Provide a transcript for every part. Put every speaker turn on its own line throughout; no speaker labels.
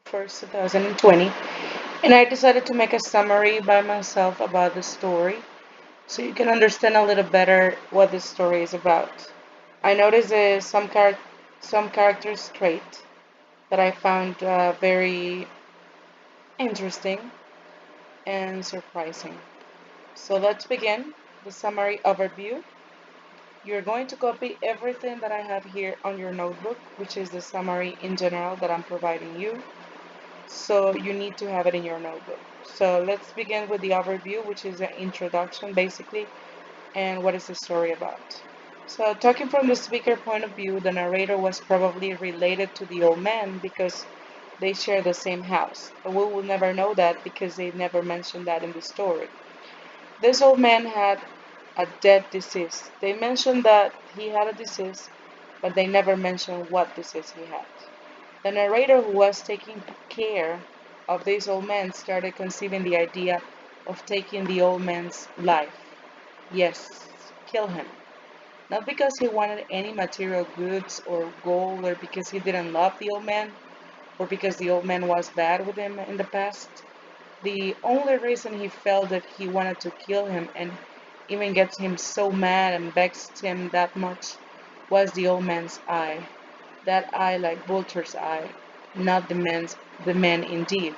1st, 2020, and I decided to make a summary by myself about the story so you can understand a little better what this story is about. I noticed some characters trait that I found very interesting and surprising. So let's begin the summary overview. You're going to copy everything that I have here on your notebook, which is the summary in general that I'm providing you. So you need to have it in your notebook. So let's begin with the overview, which is an introduction basically, and what is the story about. So talking from the speaker point of view, the narrator was probably related to the old man because they share the same house. But we will never know that because they never mentioned that in the story. This old man had a dead disease. They mentioned that he had a disease, but they never mentioned what disease he had. The narrator who was taking care of this old man started conceiving the idea of taking the old man's life. Yes, kill him. Not because he wanted any material goods or gold or because he didn't love the old man or because the old man was bad with him in the past. The only reason he felt that he wanted to kill him and even gets him so mad and vexed him that much was the old man's eye. That eye like Vulture's eye, not the man indeed.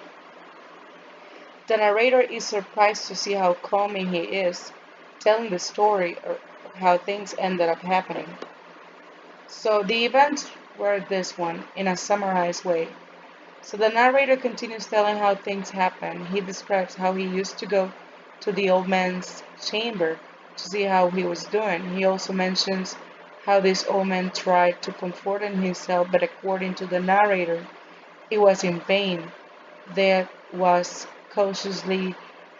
The narrator is surprised to see how calming he is, telling the story or how things ended up happening. So the events were this one, in a summarized way. So the narrator continues telling how things happen. He describes how he used to go to the old man's chamber to see how he was doing. He also mentions how this old man tried to comfort himself, but according to the narrator, it was in vain. Death was cautiously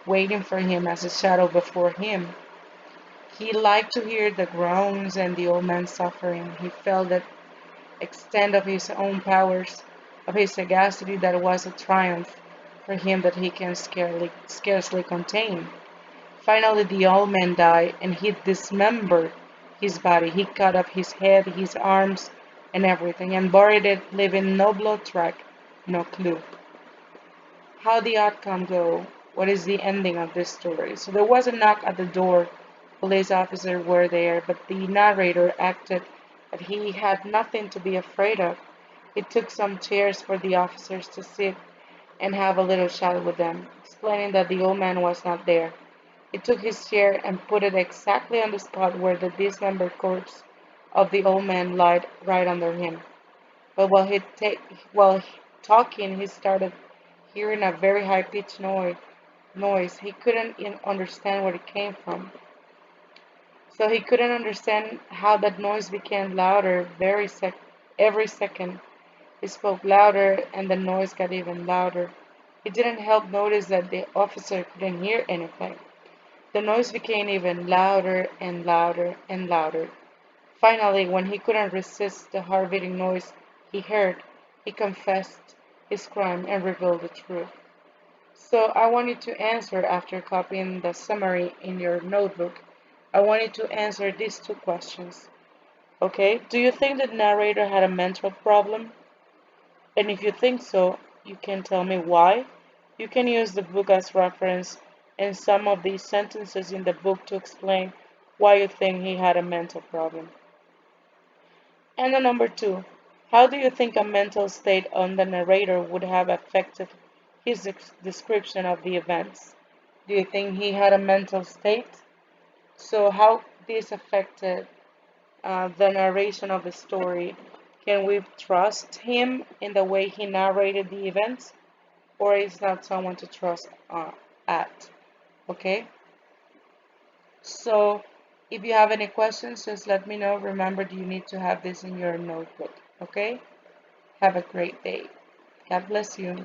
waiting for him as a shadow before him. He liked to hear the groans and the old man suffering. He felt the extent of his own powers, of his sagacity that was a triumph for him that he can scarcely contain. Finally, the old man died, and he dismembered his body. He cut off his head, his arms, and everything, and buried it, leaving no blood track, no clue. How the outcome go? What is the ending of this story? So there was a knock at the door. Police officers were there, but the narrator acted that he had nothing to be afraid of. He took some chairs for the officers to sit and have a little chat with them, explaining that the old man was not there. He took his chair and put it exactly on the spot where the dismembered corpse of the old man lay right under him. But while talking, he started hearing a very high-pitched noise. He couldn't even understand where it came from. So he couldn't understand how that noise became louder every second. He spoke louder and the noise got even louder. He didn't help notice that the officer couldn't hear anything. The noise became even louder and louder and louder. Finally, when he couldn't resist the heart-beating noise he heard, he confessed his crime and revealed the truth. So I want you to answer after copying the summary in your notebook. I want you to answer these two questions. Okay, do you think the narrator had a mental problem? And if you think so, you can tell me why. You can use the book as reference and some of these sentences in the book to explain why you think he had a mental problem. And the number two, how do you think a mental state on the narrator would have affected his description of the events? Do you think he had a mental state? So how this affected the narration of the story? Can we trust him in the way he narrated the events? Or is not someone to trust at? Okay? So if you have any questions, just let me know. Remember, you need to have this in your notebook. Okay? Have a great day. God bless you.